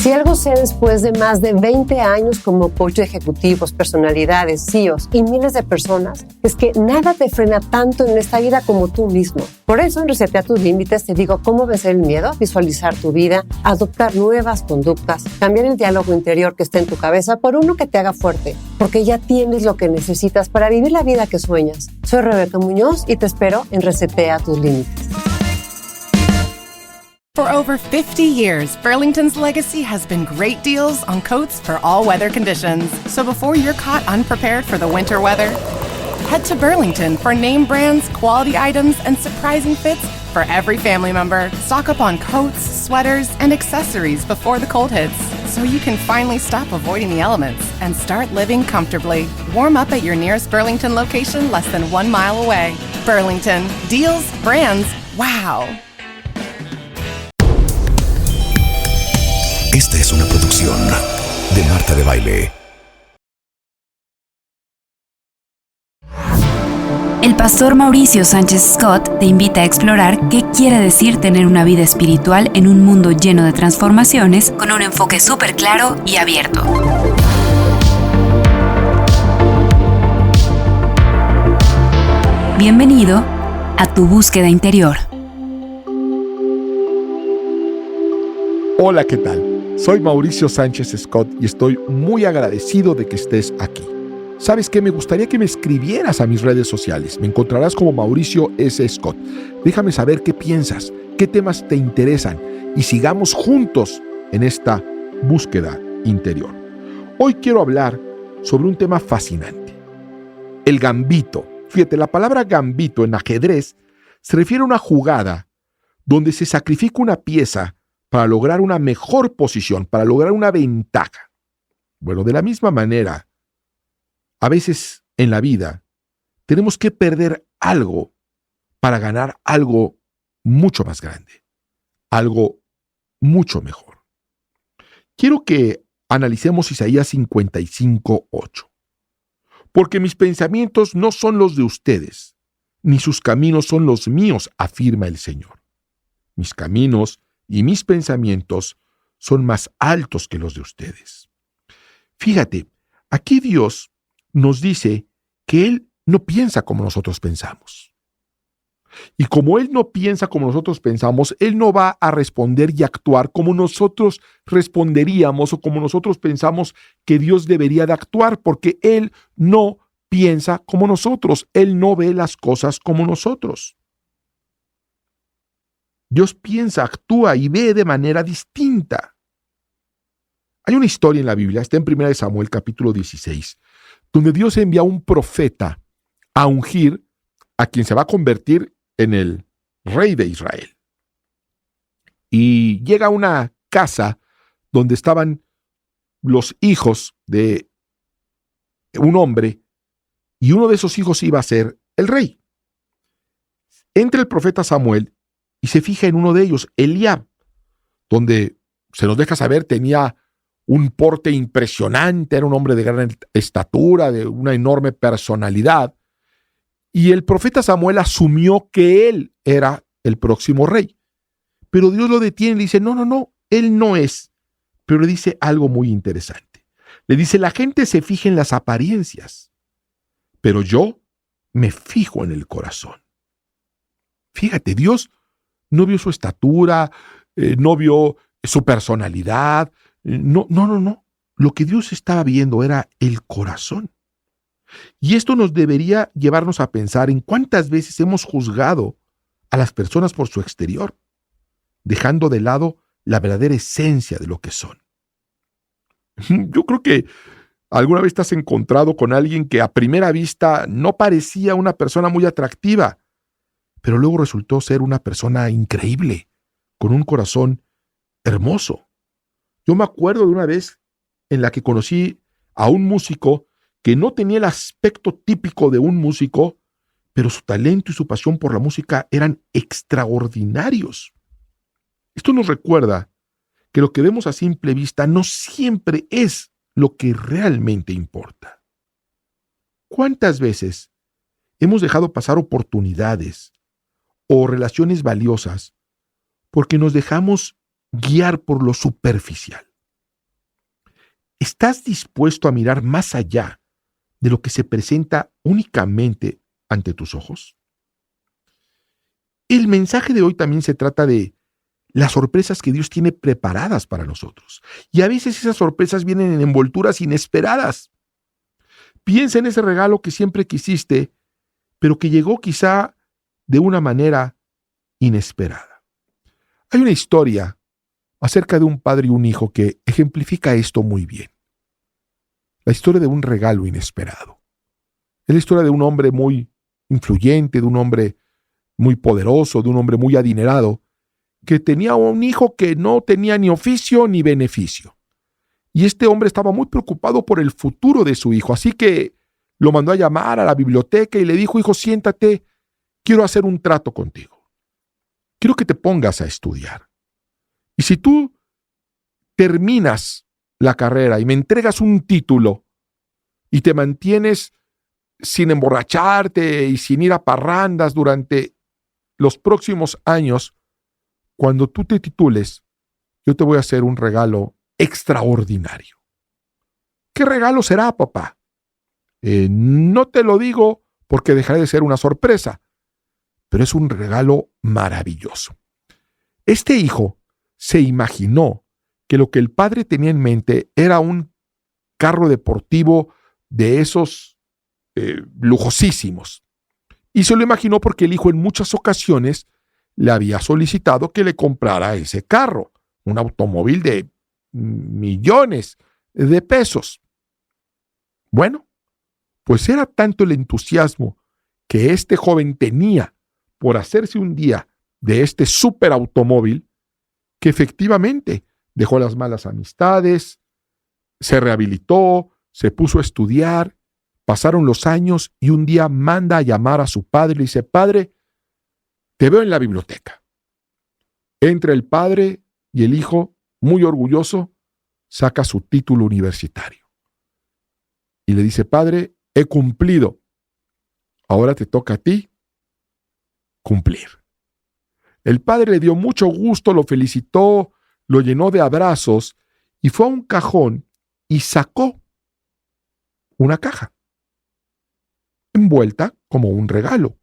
Si algo sé después de más de 20 años como coach de ejecutivos, personalidades, CEOs y miles de personas, es que nada te frena tanto en esta vida como tú mismo. Por eso en Resetea tus Límites te digo cómo vencer el miedo, visualizar tu vida, adoptar nuevas conductas, cambiar el diálogo interior que está en tu cabeza por uno que te haga fuerte, porque ya tienes lo que necesitas para vivir la vida que sueñas. Soy Rebeca Muñoz y te espero en Resetea tus Límites. For over 50 years, Burlington's legacy has been great deals on coats for all weather conditions. So before you're caught unprepared for the winter weather, head to Burlington for name brands, quality items, and surprising fits for every family member. Stock up on coats, sweaters, and accessories before the cold hits, so you can finally stop avoiding the elements and start living comfortably. Warm up at your nearest Burlington location less than 1 mile away. Burlington. Deals, brands, wow. Esta es una producción de Marta de Baile. El pastor Mauricio Sánchez Scott te invita a explorar qué quiere decir tener una vida espiritual en un mundo lleno de transformaciones con un enfoque súper claro y abierto. Bienvenido a tu búsqueda interior. Hola, ¿qué tal? Soy Mauricio Sánchez Scott y estoy muy agradecido de que estés aquí. ¿Sabes qué? Me gustaría que me escribieras a mis redes sociales. Me encontrarás como Mauricio S. Scott. Déjame saber qué piensas, qué temas te interesan y sigamos juntos en esta búsqueda interior. Hoy quiero hablar sobre un tema fascinante, el gambito. Fíjate, la palabra gambito en ajedrez se refiere a una jugada donde se sacrifica una pieza para lograr una mejor posición, para lograr una ventaja. Bueno, de la misma manera, a veces en la vida tenemos que perder algo para ganar algo mucho más grande, algo mucho mejor. Quiero que analicemos Isaías 55:8. Porque mis pensamientos no son los de ustedes, ni sus caminos son los míos, afirma el Señor. Mis caminos y mis pensamientos son más altos que los de ustedes. Fíjate, aquí Dios nos dice que Él no piensa como nosotros pensamos. Y como Él no piensa como nosotros pensamos, Él no va a responder y actuar como nosotros responderíamos o como nosotros pensamos que Dios debería de actuar, porque Él no piensa como nosotros. Él no ve las cosas como nosotros. Dios piensa, actúa y ve de manera distinta. Hay una historia en la Biblia, está en 1 Samuel capítulo 16, donde Dios envía a un profeta a ungir a quien se va a convertir en el rey de Israel. Y llega a una casa donde estaban los hijos de un hombre, y uno de esos hijos iba a ser el rey. Entra el profeta Samuel y se fija en uno de ellos, Eliab, donde se nos deja saber tenía un porte impresionante, era un hombre de gran estatura, de una enorme personalidad, y el profeta Samuel asumió que él era el próximo rey. Pero Dios lo detiene y le dice, no, él no es. Pero le dice algo muy interesante. Le dice, la gente se fija en las apariencias, pero yo me fijo en el corazón. Fíjate, Dios no vio su estatura, no vio su personalidad. No. Lo que Dios estaba viendo era el corazón. Y esto nos debería llevarnos a pensar en cuántas veces hemos juzgado a las personas por su exterior, dejando de lado la verdadera esencia de lo que son. Yo creo que alguna vez te has encontrado con alguien que a primera vista no parecía una persona muy atractiva, pero luego resultó ser una persona increíble, con un corazón hermoso. Yo me acuerdo de una vez en la que conocí a un músico que no tenía el aspecto típico de un músico, pero su talento y su pasión por la música eran extraordinarios. Esto nos recuerda que lo que vemos a simple vista no siempre es lo que realmente importa. ¿Cuántas veces hemos dejado pasar oportunidades o relaciones valiosas porque nos dejamos guiar por lo superficial? ¿Estás dispuesto a mirar más allá de lo que se presenta únicamente ante tus ojos? El mensaje de hoy también se trata de las sorpresas que Dios tiene preparadas para nosotros. Y a veces esas sorpresas vienen en envolturas inesperadas. Piensa en ese regalo que siempre quisiste, pero que llegó quizá de una manera inesperada. Hay una historia acerca de un padre y un hijo que ejemplifica esto muy bien. La historia de un regalo inesperado. Es la historia de un hombre muy influyente, de un hombre muy poderoso, de un hombre muy adinerado, que tenía un hijo que no tenía ni oficio ni beneficio. Y este hombre estaba muy preocupado por el futuro de su hijo, así que lo mandó a llamar a la biblioteca y le dijo: hijo, siéntate, quiero hacer un trato contigo. Quiero que te pongas a estudiar. Y si tú terminas la carrera y me entregas un título y te mantienes sin emborracharte y sin ir a parrandas durante los próximos años, cuando tú te titules, yo te voy a hacer un regalo extraordinario. ¿Qué regalo será, papá? No te lo digo porque dejará de ser una sorpresa, pero es un regalo maravilloso. Este hijo se imaginó que lo que el padre tenía en mente era un carro deportivo de esos lujosísimos. Y se lo imaginó porque el hijo en muchas ocasiones le había solicitado que le comprara ese carro, un automóvil de millones de pesos. Bueno, pues era tanto el entusiasmo que este joven tenía por hacerse un día de este superautomóvil, que efectivamente dejó las malas amistades, se rehabilitó, se puso a estudiar, pasaron los años y un día manda a llamar a su padre y le dice: padre, te veo en la biblioteca. Entra el padre y el hijo, muy orgulloso, saca su título universitario. Y le dice: padre, he cumplido. Ahora te toca a ti cumplir. El padre le dio mucho gusto, lo felicitó, lo llenó de abrazos y fue a un cajón y sacó una caja envuelta como un regalo,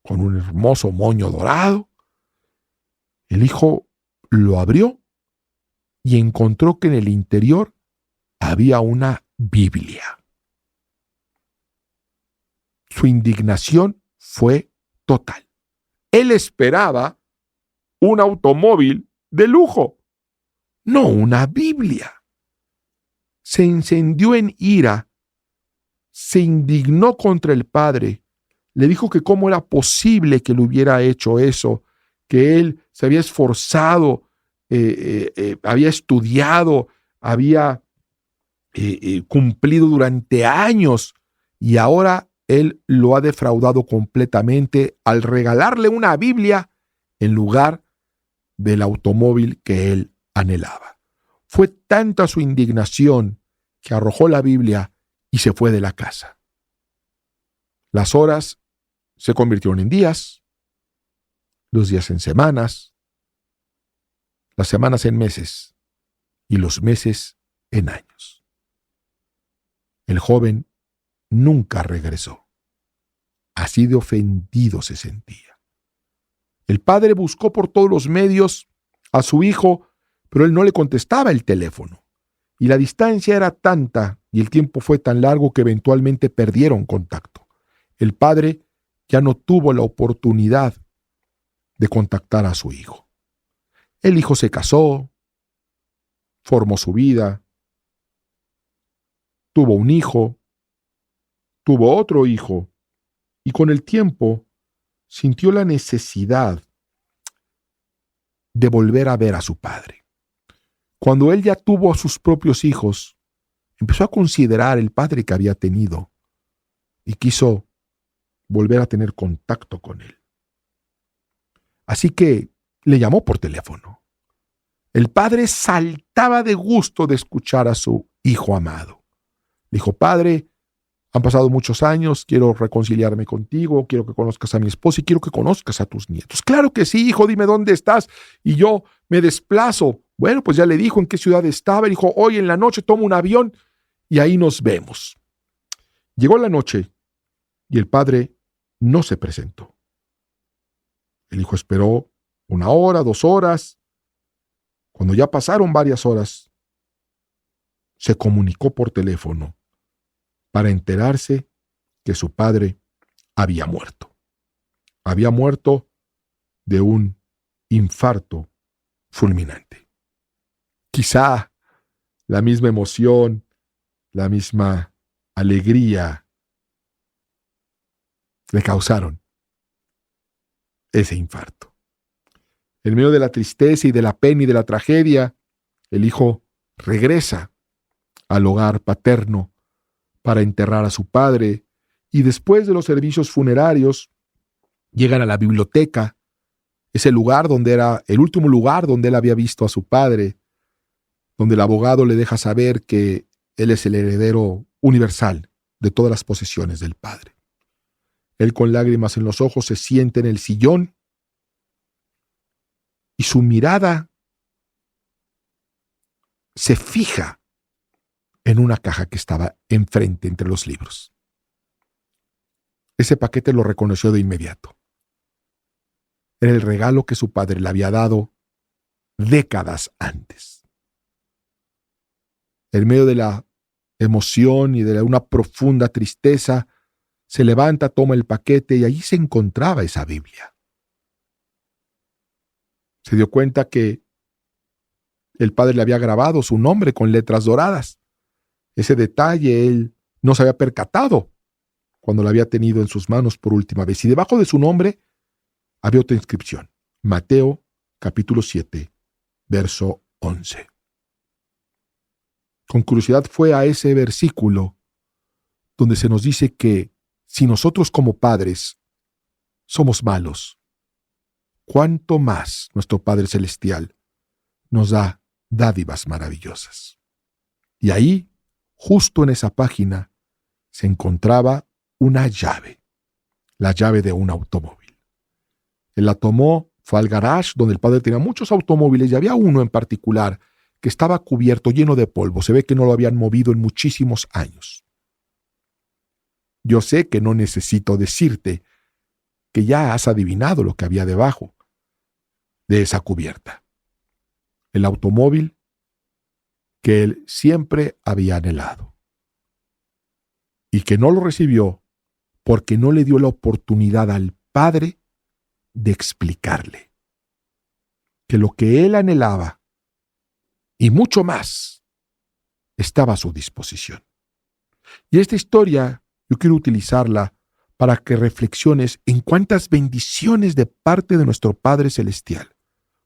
con un hermoso moño dorado. El hijo lo abrió y encontró que en el interior había una Biblia. Su indignación fue total. Él esperaba un automóvil de lujo, no una Biblia. Se encendió en ira, se indignó contra el padre, le dijo que cómo era posible que le hubiera hecho eso, que él se había esforzado, había estudiado, había cumplido durante años y ahora él lo ha defraudado completamente al regalarle una Biblia en lugar del automóvil que él anhelaba. Fue tanta su indignación que arrojó la Biblia y se fue de la casa. Las horas se convirtieron en días, los días en semanas, las semanas en meses y los meses en años. El joven nunca regresó. Así de ofendido se sentía. El padre buscó por todos los medios a su hijo, pero él no le contestaba el teléfono. Y la distancia era tanta y el tiempo fue tan largo que eventualmente perdieron contacto. El padre ya no tuvo la oportunidad de contactar a su hijo. El hijo se casó, formó su vida, tuvo un hijo, tuvo otro hijo, y con el tiempo sintió la necesidad de volver a ver a su padre. Cuando él ya tuvo a sus propios hijos, empezó a considerar el padre que había tenido y quiso volver a tener contacto con él. Así que le llamó por teléfono. El padre saltaba de gusto de escuchar a su hijo amado. Le dijo: padre, han pasado muchos años, quiero reconciliarme contigo, quiero que conozcas a mi esposa y quiero que conozcas a tus nietos. Claro que sí, hijo, dime dónde estás y yo me desplazo, Bueno, pues ya le dijo en qué ciudad estaba. Dijo, hoy en la noche tomo un avión y ahí nos vemos. Llegó la noche y el padre no se presentó. El hijo esperó 1 hora, 2 horas. Cuando ya pasaron varias horas, se comunicó por teléfono para enterarse que su padre había muerto. Había muerto de un infarto fulminante. Quizá la misma emoción, la misma alegría le causaron ese infarto. En medio de la tristeza y de la pena y de la tragedia, el hijo regresa al hogar paterno para enterrar a su padre, y después de los servicios funerarios llegan a la biblioteca, ese lugar donde era el último lugar donde él había visto a su padre, donde el abogado le deja saber que él es el heredero universal de todas las posesiones del padre. Él, con lágrimas en los ojos, se sienta en el sillón y su mirada se fija en una caja que estaba enfrente entre los libros. Ese paquete lo reconoció de inmediato. Era el regalo que su padre le había dado décadas antes. En medio de la emoción y de una profunda tristeza, se levanta, toma el paquete y allí se encontraba esa Biblia. Se dio cuenta que el padre le había grabado su nombre con letras doradas. Ese detalle él no se había percatado cuando lo había tenido en sus manos por última vez. Y debajo de su nombre había otra inscripción. Mateo, capítulo 7, verso 11. Con curiosidad fue a ese versículo donde se nos dice que si nosotros como padres somos malos, ¿cuánto más nuestro Padre Celestial nos da dádivas maravillosas? Y ahí, justo en esa página, se encontraba una llave, la llave de un automóvil. Él la tomó, fue al garage donde el padre tenía muchos automóviles y había uno en particular que estaba cubierto, lleno de polvo. Se ve que no lo habían movido en muchísimos años. Yo sé que no necesito decirte que ya has adivinado lo que había debajo de esa cubierta. El automóvil que él siempre había anhelado y que no lo recibió porque no le dio la oportunidad al padre de explicarle que lo que él anhelaba y mucho más estaba a su disposición. Y esta historia yo quiero utilizarla para que reflexiones en cuántas bendiciones de parte de nuestro Padre Celestial,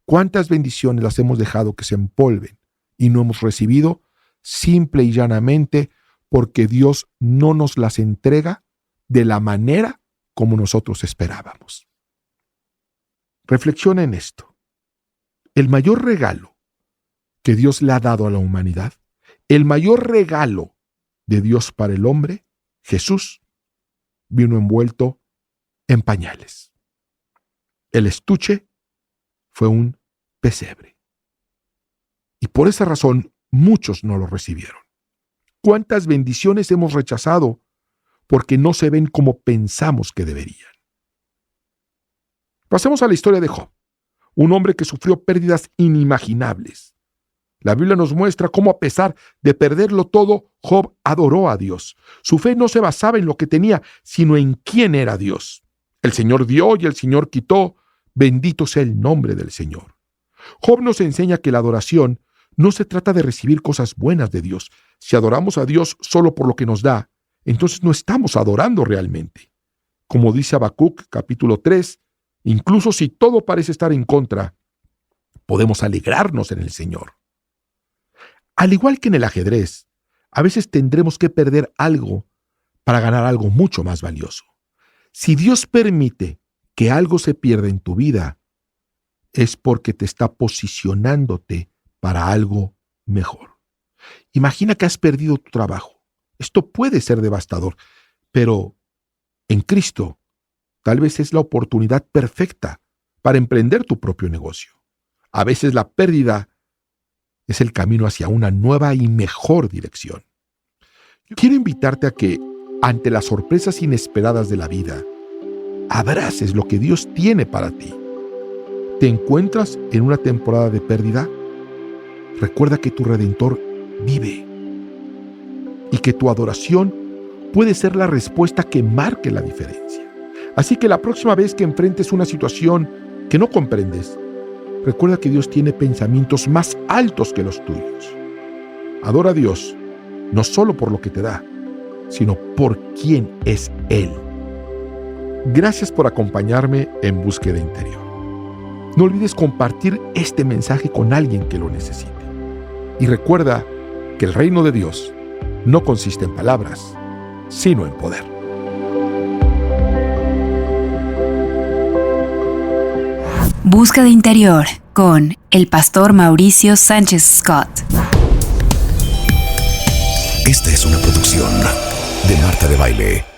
cuántas bendiciones las hemos dejado que se empolven y no hemos recibido simple y llanamente porque Dios no nos las entrega de la manera como nosotros esperábamos. Reflexiona en esto. El mayor regalo que Dios le ha dado a la humanidad, el mayor regalo de Dios para el hombre, Jesús, vino envuelto en pañales. El estuche fue un pesebre. Y por esa razón muchos no lo recibieron. ¿Cuántas bendiciones hemos rechazado porque no se ven como pensamos que deberían? Pasemos a la historia de Job, un hombre que sufrió pérdidas inimaginables. La Biblia nos muestra cómo, a pesar de perderlo todo, Job adoró a Dios. Su fe no se basaba en lo que tenía, sino en quién era Dios. El Señor dio y el Señor quitó. Bendito sea el nombre del Señor. Job nos enseña que la adoración no se trata de recibir cosas buenas de Dios. Si adoramos a Dios solo por lo que nos da, entonces no estamos adorando realmente. Como dice Habacuc, capítulo 3, incluso si todo parece estar en contra, podemos alegrarnos en el Señor. Al igual que en el ajedrez, a veces tendremos que perder algo para ganar algo mucho más valioso. Si Dios permite que algo se pierda en tu vida, es porque te está posicionándote para algo mejor. Imagina que has perdido tu trabajo. Esto puede ser devastador, pero en Cristo tal vez es la oportunidad perfecta para emprender tu propio negocio. A veces la pérdida es el camino hacia una nueva y mejor dirección. Quiero invitarte a que, ante las sorpresas inesperadas de la vida, abraces lo que Dios tiene para ti. ¿Te encuentras en una temporada de pérdida? Recuerda que tu Redentor vive y que tu adoración puede ser la respuesta que marque la diferencia. Así que la próxima vez que enfrentes una situación que no comprendes, recuerda que Dios tiene pensamientos más altos que los tuyos. Adora a Dios, no solo por lo que te da, sino por quién es Él. Gracias por acompañarme en Búsqueda Interior. No olvides compartir este mensaje con alguien que lo necesite. Y recuerda que el reino de Dios no consiste en palabras, sino en poder. Búsqueda Interior con el pastor Mauricio Sánchez Scott. Esta es una producción de Marta de Baile.